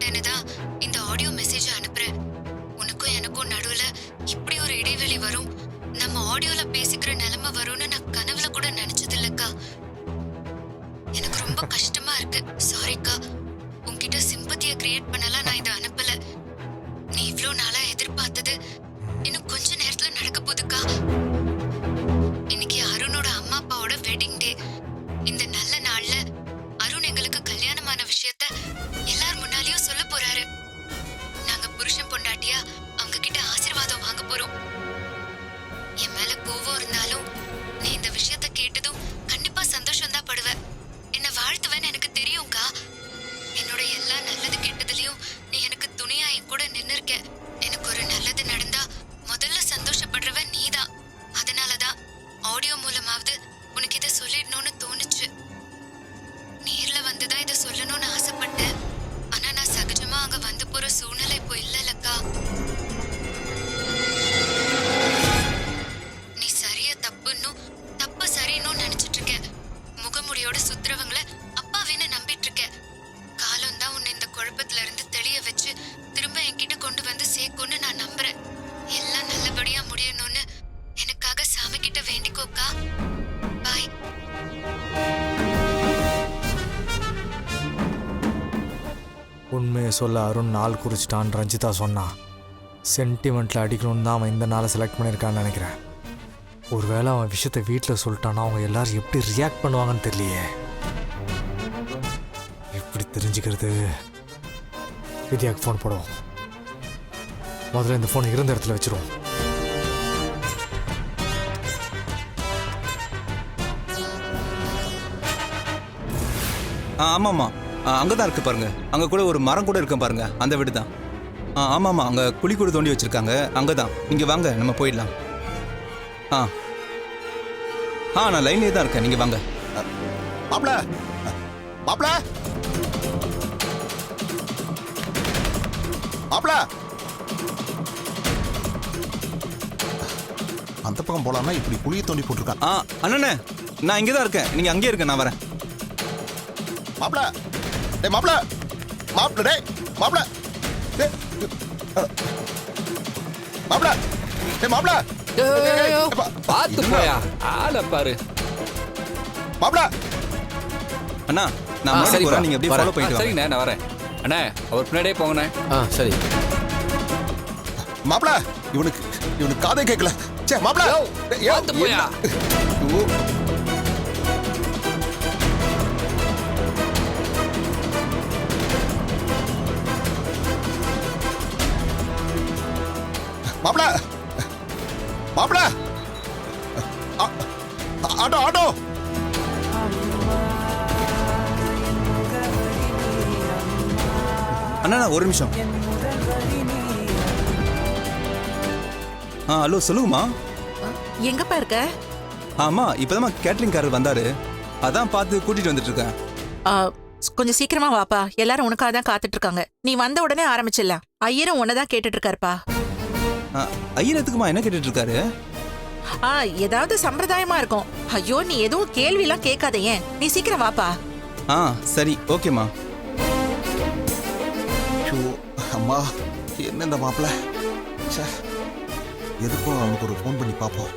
மாட்டேன்னு தான் இந்த ஆடியோ மெசேஜ் அனுப்புறேன். உனக்கும் எனக்கும் நடுவுல இப்படி ஒரு இடைவெளி வரும், நம்ம ஆடியோல பேசிக்கிற நிலைமை வரும்னு நான் கனவுல கூட நினைச்சது இல்லக்கா. எனக்கு ரொம்ப கஷ்டமா இருக்கு. சாரிக்கா. உன்கிட்ட சிம்பத்தியை கிரியேட் பண்ணலாம் நான் இதை அனுப்பல. நீ இவ்ளோ நாளா எதிர்பார்த்தது இன்னும் கொஞ்ச நேரத்துல நடக்க போகுதுக்கா. இன்னைக்கு அருணோட அம்மா அப்பாவோட வெட்டிங் டே. இந்த நல்ல நாள்ல அருண் எங்களுக்கு கல்யாணமான விஷயத்த எல்லார் முன்னாலயும் சொல்ல போறாரு. நாங்க புருஷன் பொண்டாட்டியா அவங்க கிட்ட ஆசீர்வாதம் வாங்க போறோம். என் மேல கோவம் இருந்தாலும் நீ இந்த விஷயத்த கேட்டதும் கண்டிப்பா சந்தோஷம் தான் படுவ. என்ன வாழ்த்துவேன்னு எனக்கு தெரியும்க்கா. என்னோட எல்லா நல்லது கெட்டதுலயும் நீ எனக்கு துணையா என் கூட நின்னு இருக்க. எனக்கு ஒரு நல்லது நடந்தா முதல்ல சந்தோஷப்படுறவ நீதான். அதனாலதான் ஆடியோ மூலமாவது உனக்கு இதை சொல்லிடணும்னு தோணுச்சு. நேர்ல வந்துதான் இதை சொல்லணும்னு ஆசைப்பட்டேன். ஆனா நான் சகஜமா அங்க வந்து போற சூழ்நிலை இப்போ இல்லலக்கா. நீ சரிய தப்புன்னும் தப்ப சரின்னும் நினைச்சிட்டு இருக்க. முகமுடியோட சுத்துறவங்கள அப்பாவேன்னு நம்பிட்டு இருக்க. காலம் தான் உன்னை இந்த குழப்பத்துல இருந்து தெளிய வச்சு திரும்ப என்கிட்ட கொண்டு வந்து சேர்க்கும்னு நான் நம்புறேன். எல்லாம் நல்லபடியா முடியணும்னு எனக்காக சாமி கிட்ட வேண்டிக்கோக்கா. பாய். உண்மையை சொல்ல அருண் நாள் குறிச்சிட்டான்னு ரஞ்சிதா சொன்னா. சென்டிமெண்ட்டில் அடிக்கணும்னு தான் அவன் இந்த நாளை செலக்ட் பண்ணியிருக்கான்னு நினைக்கிறேன். ஒருவேளை அவன் விஷயத்தை வீட்டில் சொல்லிட்டான்னா அவங்க எல்லாரும் எப்படி ரியாக்ட் பண்ணுவாங்கன்னு தெரியலையே. எப்படி தெரிஞ்சுக்கிறது? வித்யாவுக்கு ஃபோன் போடுவோம். முதல்ல இந்த ஃபோனை இருந்த இடத்துல வச்சிருவோம். ஆமாம்மா, அங்கே தான் இருக்குது பாருங்க. அங்கே கூட ஒரு மரம் கூட இருக்கும் பாருங்க, அந்த வீடு தான். ஆமாம்மா, அங்கே குழி கூட தோண்டி வச்சுருக்காங்க. அங்கே தான். நீங்கள் வாங்க, நம்ம போயிடலாம். நான் லைன்லேயே தான் இருக்கேன், நீங்கள் வாங்க. மாப்ள மாப்ள மாப்ள அந்த பக்கம் போலாம்னா இப்படி குழியை தோண்டி போட்டிருக்கான். அண்ணனே, நான் இங்கே தான் இருக்கேன், நீங்கள் அங்கேயே இருக்கேன், நான் வரேன். மாப்ள டேய் மாப்ள மாப்ள டேய் மாப்ள டேய் மாப்ள டேய் மாப்ள பாத்து போயா ஆள பாரு. மாப்ள அண்ணா, நான் முன்னாடி போறேன், நீங்க அப்படியே ஃபாலோ பண்ணிட்டு வாங்க. சரிண்ணே, நான் வரேன். அண்ணே, அவர் பின்னாடியே போங்கண்ணே. சரி. மாப்ள இவனுக்கு காதே கேட்கல. சே மாப்ள பாத்து போயா. மாப்ள மாப்ள ஆட்டோ ஆட்டோ. அண்ணா, ஒரு நிமிஷம். ஹலோ, சொல்லுங்கம்மா. எங்கப்பா இருக்க? ஆமா, இப்பதான் கேட்டரிங்காரர் வந்தாரு, அதான் பார்த்து கூட்டிட்டு வந்துட்டு இருக்கேன். கொஞ்சம் சீக்கிரமா வாப்பா, எல்லாரும் உனக்காக தான் காத்துட்டு இருக்காங்க. நீ வந்த உடனே ஆரம்பிச்சிடலாம். ஐயரும் உன்னதான் கேட்டுட்டு இருக்காருப்பா. ஐயர் எதுக்குமா என்ன கேட்டுட்டு இருக்காரு? ஏதாவது சம்பிரதாயமா இருக்கும். ஐயோ, நீ எதுவும் கேள்வி எல்லாம் கேட்காத. ஏன், நீ சீக்கிரம் வாப்பா. சரி, ஓகேம்மா. அம்மா, என்ன இந்த மாப்பிள்ள? எதுக்கும் அவனுக்கு ஒரு ஃபோன் பண்ணி பார்ப்போம்.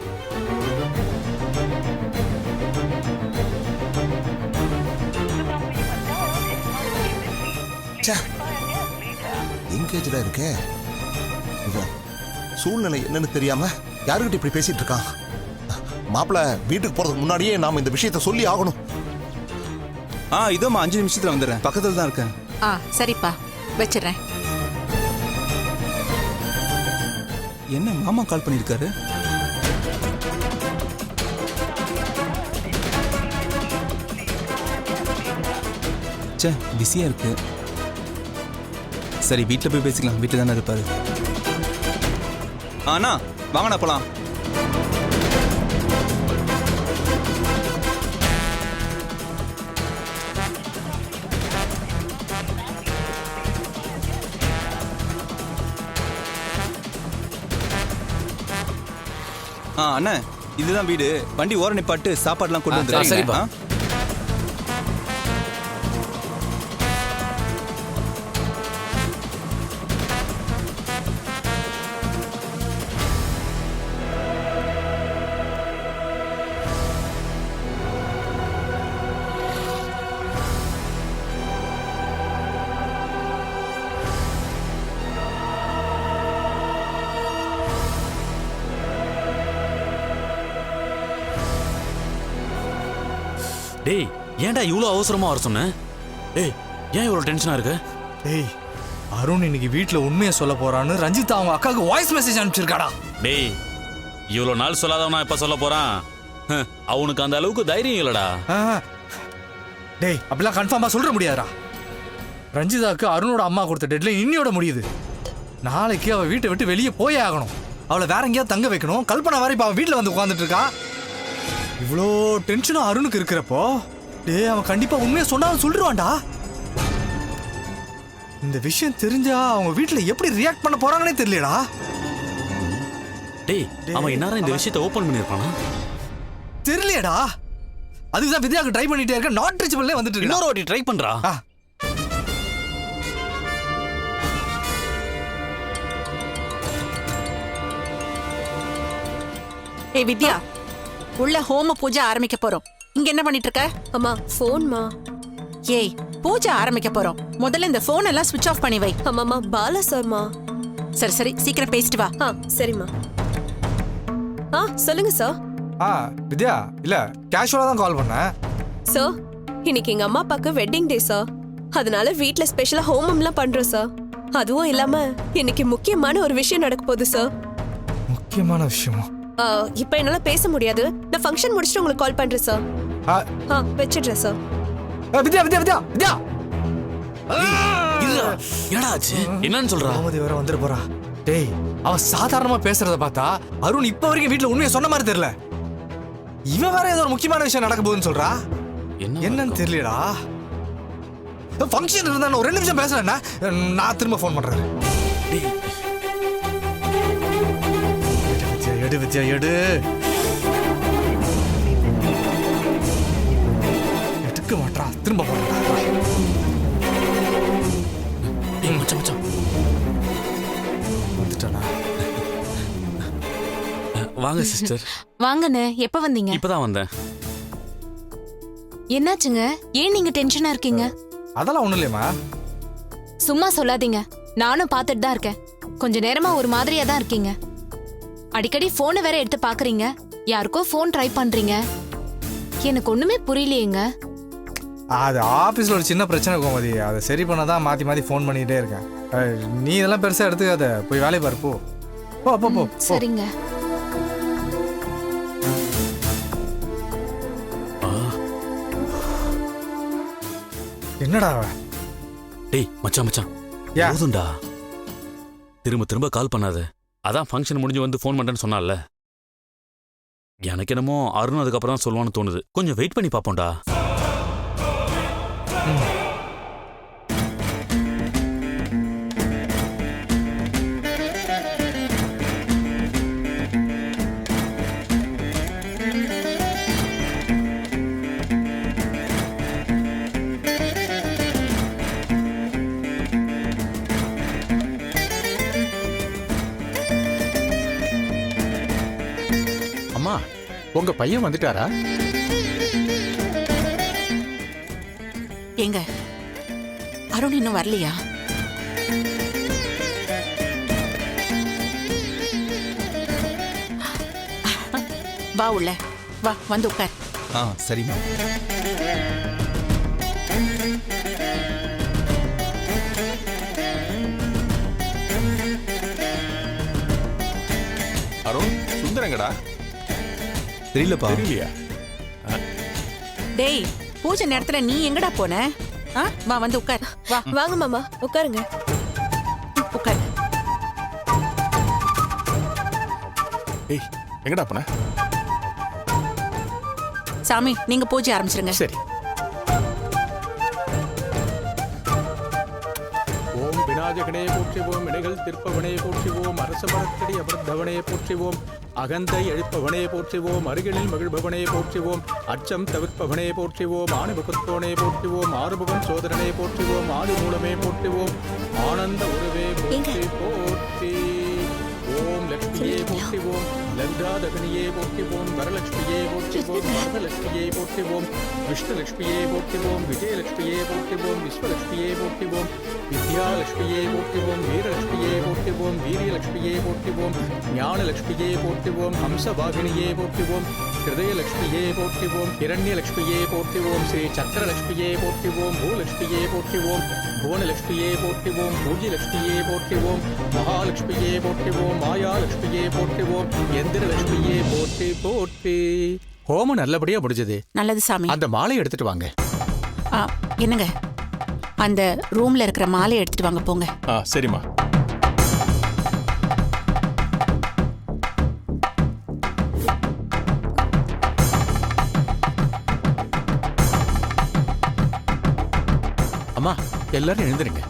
எங்கேஜா இருக்கே இவன். சூழ்நிலை என்னன்னு தெரியாம யாருக்கிட்ட இப்படி பேசிட்டு இருக்கான்? மாப்பிள்ள வீட்டுக்கு போறதுக்கு முன்னாடியே நாம இந்த விஷயத்த சொல்லி ஆகணும். இதோமா 5 நிமிஷத்துல வந்துடுறேன், பக்கத்துல தான் இருக்கேன். சரிப்பா, வச்சிடுறேன். என்ன மாமா கால் பண்ணிருக்காரு? பிஸியா இருக்கு. சரி, வீட்டுல போய் பேசிக்கலாம், வீட்டுல தானே இருப்பாரு. அண்ணா, வாங்கண்ணா போலாம். அண்ணா, இதுதான் வீடு. வண்டி ஓர நிப்பாட்டு, சாப்பாடுலாம் கொண்டு வந்து. சரிப்பா. டேய் ஏன்டா இவ்வளோ அவசரமா வர சொன்ன? டேய் ஏன் இவ்வளோ டென்ஷனா இருக்க? டேய் அருண் இன்னைக்கு வீட்டில் உண்மையை சொல்ல போறான்னு ரஞ்சிதா அவங்க அக்காவுக்கு வாய்ஸ் மெசேஜ் அனுப்பிச்சிருக்காடா. டேய் இவ்வளோ நாள் சொல்லாதவனா எப்ப சொல்ல போறான்? அவனுக்கு அந்த அளவுக்கு தைரியம் இல்லடா. டேய் அப்படிலாம் கன்ஃபார்மாக சொல்ற முடியாதுடா. ரஞ்சிதாவுக்கு அருணோட அம்மா கொடுத்த டெட்லைன் இன்னியோட முடியுது. நாளைக்கு அவள் வீட்டை விட்டு வெளியே போயே ஆகணும். அவளை வேற எங்கேயாவது தங்க வைக்கணும். கல்பனா வேற இப்போ அவன் வீட்டில் வந்து உட்காந்துட்டு இருக்கா. இவ்வளோ டென்ஷனும் அருணுக்கு இருக்கிறப்போ டேய் அவன் கண்டிப்பாக உண்மையை சொன்னாலும் சொல்லிடுவான்டா. இந்த விஷயம் தெரிஞ்சா அவங்க வீட்டில் எப்படி ரியாக்ட் பண்ண போறாங்கன்னே தெரியலடா. டேய் அவன் இன்னாரம் இந்த விஷயத்தை ஓபன் பண்ணிருப்பானா? தெரியலையடா. அதுக்குதான் வித்யாவுக்கு ட்ரை பண்ணிட்டே இருக்க. நாட் ரீச்சபிள்லே வந்துட்டு இருக்கு. இன்னொரு வாட்டி ட்ரை பண்றா. ஏய் வித்யா, உள்ள ஹோம பூஜை ஆரம்பிக்க போறோம். இங்க என்ன பண்ணிட்டு இருக்க? அம்மா ஃபோன்மா. ஏய் பூஜை ஆரம்பிக்க போறோம். முதல்ல இந்த போன் எல்லாம் ஸ்விட்ச் ஆஃப் பண்ணி வை. அம்மாமா பாலா சார்மா. சரி சரி சீக்கிரம் பேசிட்டு வா. சரிம்மா. சொல்லுங்க சார். வித்யா இல்ல கேஷுவலா தான் கால் பண்ணேன். சார் இன்னைக்கு எங்க அம்மா அப்பாக்கு வெட்டிங் டே சார். அதனால வீட்ல ஸ்பெஷலா ஹோமம்லாம் பண்றோம் சார். அதுவும் இல்லாம இன்னைக்கு முக்கியமான ஒரு விஷயம் நடக்க போகுது சார். முக்கியமான விஷயமா? இப்ப என்னால பேச முடியாது. நான் ஃபங்க்ஷன் முடிச்சுட்டு உங்களுக்கு கால் பண்றேன் சார். வச்சிடுறேன் சார். வித்யா வித்யா வித்யா வித்யா என்னடா ஆச்சு? என்னன்னு சொல்றா? கோமதி வேற வந்துட போறா. டேய் அவ சாதாரணமா பேசுறத பார்த்தா அருண் இப்ப வரைக்கும் வீட்டுல உண்மையை சொன்ன மாதிரி தெரியல. இவன் வேற ஏதோ ஒரு முக்கியமான விஷயம் நடக்க போகுதுன்னு சொல்றா. என்னன்னு தெரியலடா. ஃபங்க்ஷன் இருந்தா ஒரு 2 நிமிஷம் பேசலன்னா நான் திரும்ப ஃபோன் பண்றேன். எடு வித்யா எடு. எடுக்க மாட்டா. திரும்ப போறா. மச்சான் மச்சான் வந்துட்டானா? வாங்க சிஸ்டர். வாங்கண்ணே, எப்ப வந்தீங்க? இப்பதான் வந்தேன். என்னாச்சுங்க? ஏன் நீங்க டென்ஷனா இருக்கீங்க? அதெல்லாம் ஒண்ணும் இல்லையம்மா. சும்மா சொல்லாதீங்க. நானும் பார்த்துட்டு தான் இருக்கேன். கொஞ்ச நேரமா ஒரு மாதிரியா தான் இருக்கீங்க. அடிக்கடி போனை வேற எடுத்து பாக்குறீங்க. யாருக்கோ போன் ட்ரை பண்றீங்க. எனக்கு ஒண்ணுமே புரியலையேங்க. அது ஆபீஸ்ல ஒரு சின்ன பிரச்சனை கோமதி. அதை சரி பண்ணதான் மாத்தி மாத்தி ஃபோன் பண்ணிட்டே இருக்கேன். நீ இதெல்லாம் பெருசா எடுத்துக்காத. போய் வேலையை பாரு. போ போ போ போ. சரிங்க. என்னடா டேய் மச்சான் மச்சான் போதும்டா. திரும்ப திரும்ப கால் பண்ணாத. அதான் ஃபங்க்ஷன் முடிஞ்சு வந்து ஃபோன் பண்றேன்னு சொன்னால. எனக்கு என்னமோ அருண் அதுக்கப்புறம் தான் சொல்லுவான்னு தோணுது. கொஞ்சம் வெயிட் பண்ணி பாப்போம்டா. அம்மா உங்க பையன் வந்துட்டாரா? எங்க அருண் இன்னும் வரலையா? வா உள்ள வா, வந்து உட்கார். சரிம்மா. அருண் சுந்தரங்கடா? தெரியலப்பா. தெரியலையா? டேய் பூஜை நேரத்துல நீ எங்கடா போன? வா வந்து உட்கார். வா வாங்க மாமா உட்காருங்க. உட்கார். ஏய் எங்கடா போன? சாமி நீங்க பூஜை ஆரம்பிச்சிருங்க. சரி. ஓம் விநாயகனே போற்றிவோம். இணைகள் திருப்பவனே போற்றிவோம். அரச மரத்தடி அபர்த்தவனே போற்றிவோம். அகந்தை எழுப்பவனே போற்றிவோம். அருகிலில் மகிழ்பவனே போற்றிவோம். அச்சம் தவிர்ப்பவனே போற்றிவோம். ஆணுமுகத்தோனே போற்றிவோம். ஆறுமுகன் சோதரனே போற்றிவோம். ஆதி மூலமே போற்றிவோம். ஆனந்த உருவே போற்றி போற்றி. ஓம் லக்ஷ்மியே போற்றிவோம். லங்காதகனியே போற்றிவோம். வரலட்சுமியே போற்றிவோம். வரதலட்சுமியே போற்றிவோம். விஷ்ணுலட்சுமியே போற்றிவோம். விஜயலட்சுமியே போற்றிவோம். விஸ்வலட்சுமியே போற்றிவோம். வித்யாலட்சுமியே போற்றிவோம். வீரலட்சுமியே போற்றிவோம். வீரியலட்சுமியே போற்றிவோம். ஞானலட்சுமியே போற்றிவோம். ஹம்சவாகினியே போற்றிவோம். ஹிருதயலக்ஷ்மியே போற்றிவோம் ஹிரண்யலக்ஷ்மியே போற்றிவோம் ஸ்ரீ சக்கரலக்ஷ்மியே போற்றிவோம் பூலக்ஷ்மியே போற்றிவோம் புவனலக்ஷ்மியே போற்றிவோம் பூஜ்யலக்ஷ்மியே போற்றிவோம் மகாலட்சுமியே போற்றிவோம் மாயாலட்சுமியே போற்றிவோம் எந்திரலட்சுமியே போற்றி போற்றி. ஹோமம் நல்லபடியா முடிஞ்சது. நல்லது சாமி. அந்த மாலை எடுத்துட்டு வாங்க. என்னங்க, அந்த ரூம்ல இருக்கிற மாலை எடுத்துட்டு வாங்க போங்க. சரிம்மா. அம்மா, எல்லாரும் எழுந்துருங்க.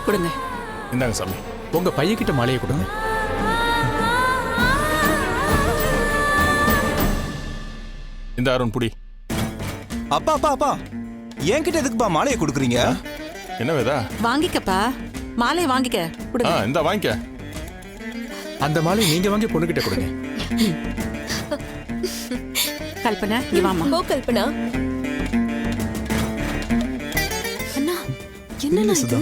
கொடுங்க. இந்தாங்க சாமி. உங்க பையன்கிட்ட மாலையை கொடுங்க. இந்த அருண் புடி. அப்பா அப்பா அப்பா, என்கிட்ட எதுக்குப்பா மாலையை கொடுக்குறீங்க? என்ன வேதா? வாங்கிக்கப்பா, மாலையை வாங்கிக்க. கொடுங்க. இந்த வாங்கிக்க. அந்த மாலையை நீங்க வாங்கி பொண்ணுகிட்ட கொடுங்க. கல்பனா, நீ வாமா. ஓ கல்பனா. அண்ணா, என்ன இது?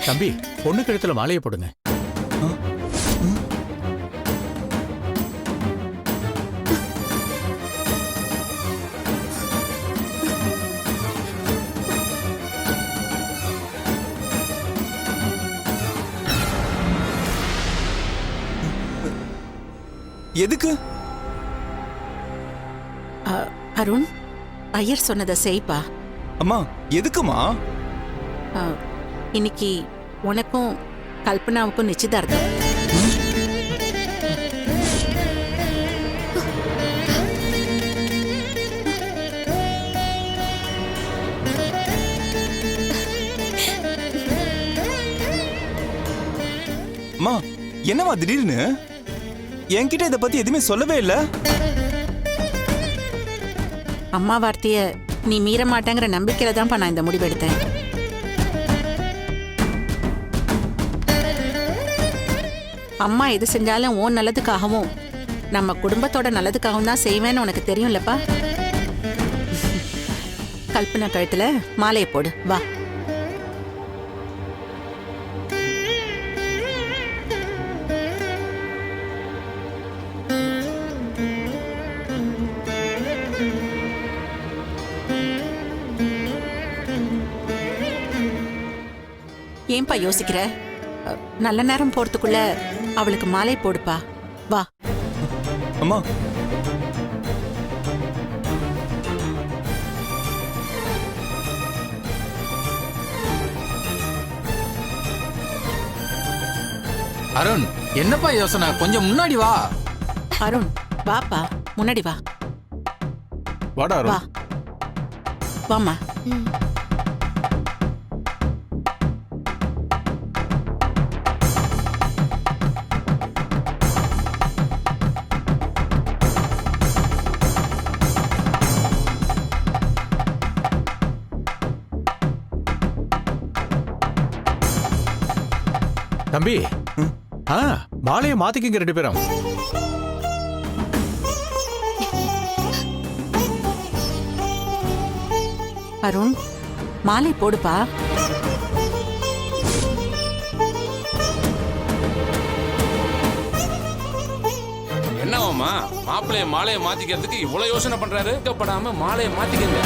தம்பி, பொண்ணு கழுத்துல மாலையை போடுங்க. எதுக்கு? அருண், ஐயர் சொன்னதை செய்ப்பா. அம்மா, எதுக்குமா? இன்னைக்கு உனக்கும் கல்பனாவுக்கும் நிச்சயதார்த்தம். அம்மா, என்னவா திடீர்னு? என்கிட்ட இதை பத்தி எதுவுமே சொல்லவே இல்ல. அம்மா வார்த்தைய நீ மீற மாட்டேங்கிற நம்பிக்கையில தான்ப்பா நான் இந்த முடிவு எடுத்தேன். அம்மா எது செஞ்சாலும் உன் நல்லதுக்காகவும் நம்ம குடும்பத்தோட நல்லதுக்காகவும் தான் செய்வேன்னு உனக்கு தெரியும்லப்பா. கல்பனா கழுத்துல மாலையை போடு, வா. ஏன்பா யோசிக்கிற? நல்ல நேரம் போறதுக்குள்ள அவளுக்கு மாலை போடுப்பா, வா. அம்மா, அருண், என்னப்பா யோசனை? கொஞ்சம் முன்னாடி வா. அருண், வாப்பா, முன்னாடி வா. வாடா வா, அருண். வாமா. தம்பி, மாலையை மாத்திக்கிங்க ரெண்டு பேரும். அருண், மாலை போடுப்பா. என்னவாமா, மாப்பிள்ளைய மாலையை மாத்திக்கிறதுக்கு இவ்வளவு யோசனை பண்றாரு? படாம மாலையை மாத்திக்கங்க.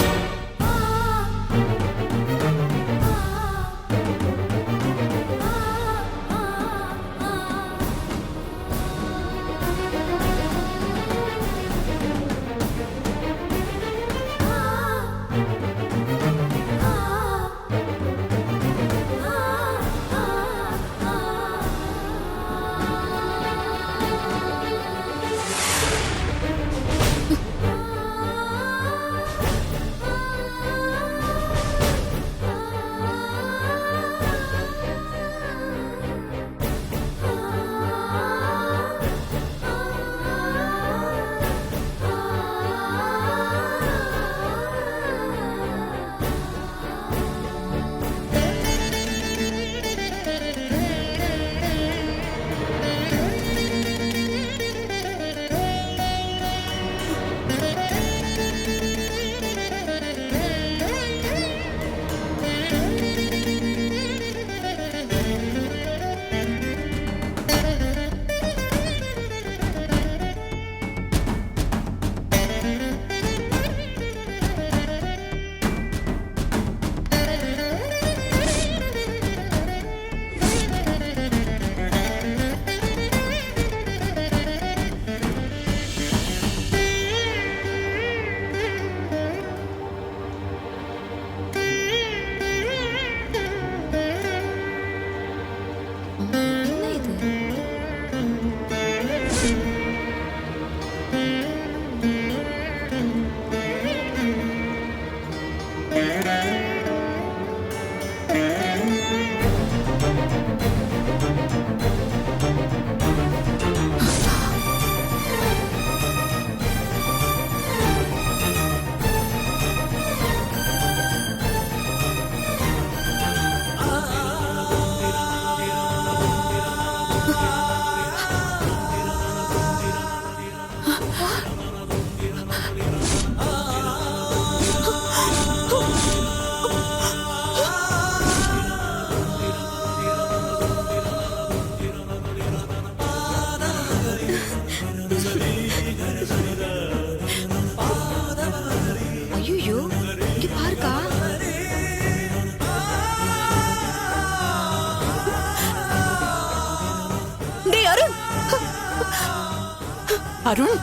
அருண்,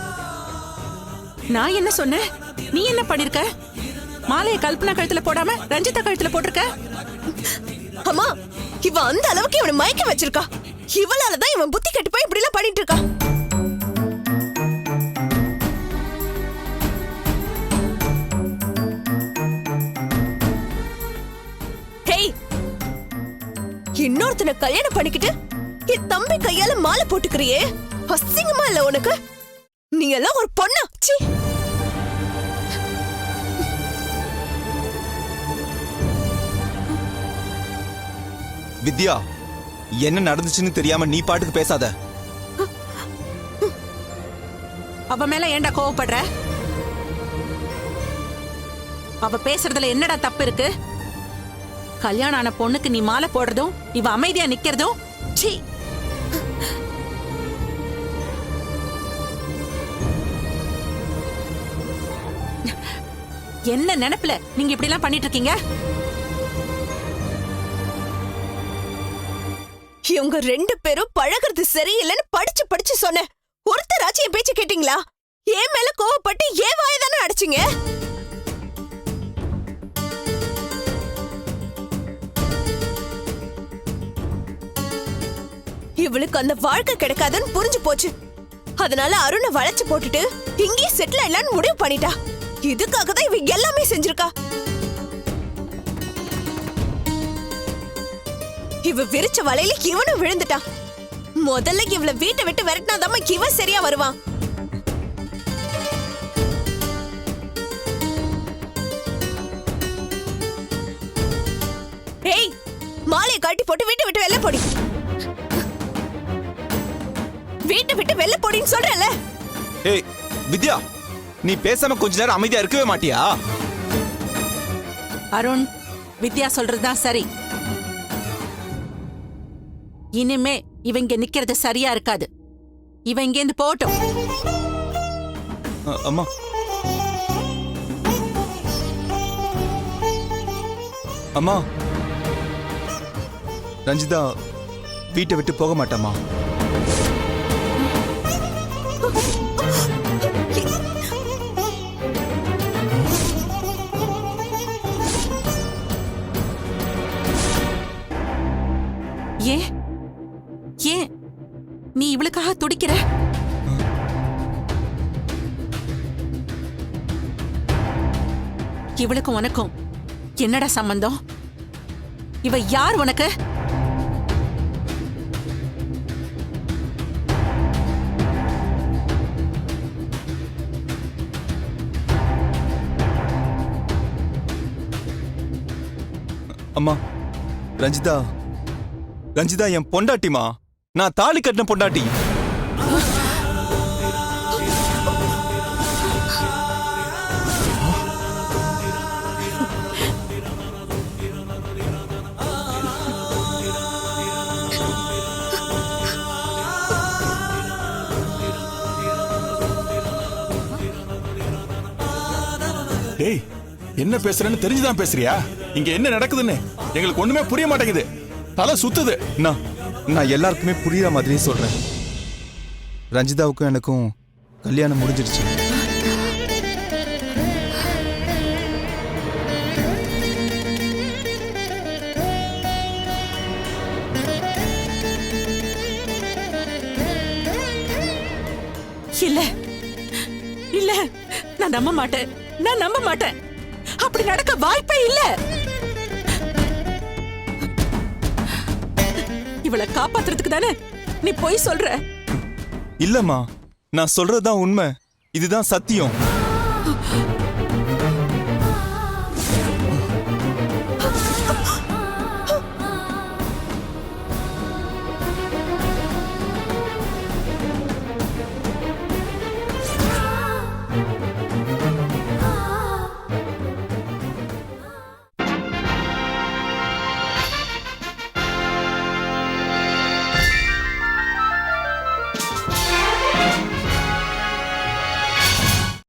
நான் என்ன சொன்னேன்? நீ என்ன பண்ணிருக்க? மாலையை கல்பனா கழுத்துல போடாம ரஞ்சிதா கழுத்துல போட்டிருக்க. அம்மா, இவ அந்த அளவுக்கு இவனை மயக்க வச்சிருக்கா. இவளாலதான் இவன் புத்தி கெட்டு போய் இப்படி எல்லாம் பண்ணிட்டு இருக்கா. ஹேய், இன்னொருத்தனை கல்யாணம் பண்ணிக்கிட்டு என் தம்பி கையால மாலை போட்டுக்கிறியே, அசிங்கமா இல்ல உனக்கு? நீ எல்லாம் ஒரு பொண்ணா? சீ. வித்யா, என்ன நடந்துச்சுன்னு தெரியாம நீ பாட்டுக்கு பேசாத. அவ மேல ஏன்டா கோவப்படுற? அவ பேசுறதுல என்னடா தப்பு இருக்கு? கல்யாணம் ஆன பொண்ணுக்கு நீ மாலை போடுறதும் இவ அமைதியா நிக்கிறதும் சீ. என்ன நினைப்புல நீங்க இப்படி எல்லாம் பண்ணிட்டு இருக்கீங்க? இவங்க 2 பேரும் பழகிறது சரியில்லைன்னு படிச்சு படிச்சு சொன்னேன். ஒருத்தராச்சும் என் பேச்சு கேட்டீங்களா? ஏன் மேல கோவப்பட்டு ஏன் வாயை தானே அடிச்சீங்க? இவளுக்கு அந்த வாழ்க்கை கிடைக்காதுன்னு புரிஞ்சு போச்சு. அதனால அருணை வளைச்சு போட்டுட்டு இங்கேயே செட்டில் ஆயிடலான்னு முடிவு பண்ணிட்டா. இதுக்காக தான் இவ எல்லாமே செஞ்சிருக்கா. இவ விரிச்ச வலையில இவனும் விழுந்துட்டான். முதல்ல இவள வீட்டை விட்டு விரட்டினாதாம இவன் சரியா வருவான். ஏய், மாலையை கட்டி போட்டு வீட்டை விட்டு வெளில போடி. வீட்டை விட்டு வெளில போடின்னு சொல்றல. ஏய் வித்யா, நீ பேசாம கொஞ்ச நேரம் அமைதியா இருக்கவே மாட்டியா? அருண், வித்யா சொல்றதுதான் சரி. இனிமே இவங்க நிக்கிறது சரியா இருக்காது. இவ இங்க இருந்து போட்டும். அம்மா, அம்மா, ரஞ்சிதா வீட்டை விட்டு போக மாட்டாமா? ஏன் ஏன் நீ இவளுக்காக துடிக்கிற? இவளுக்கும் உனக்கும் என்னடா சம்பந்தம்? இவ யார் உனக்கு? அம்மா, ரஞ்சிதா ரஞ்சிதா என் பொண்டாட்டிமா. நான் தாலி கட்டின பொண்டாட்டி. டேய், என்ன பேசுறேன்னு தெரிஞ்சுதான் பேசுறியா? இங்க என்ன நடக்குதுன்னு எங்களுக்கு ஒண்ணுமே புரிய மாட்டேங்குது. தலை சுத்துது. நான் எல்லாருக்குமே புரியுற மாதிரியே சொல்றேன். ரஞ்சிதாவுக்கும் எனக்கும் கல்யாணம் முடிஞ்சிடுச்சு. இல்ல இல்ல, நான் நம்ப மாட்டேன். நான் நம்ப மாட்டேன். அப்படி நடக்க வாய்ப்பே இல்ல. இவளை காப்பாத்துறதுக்கு தானே நீ போய் சொல்ற? இல்லம்மா, நான் சொல்றதுதான் உண்மை. இதுதான் சத்தியம்.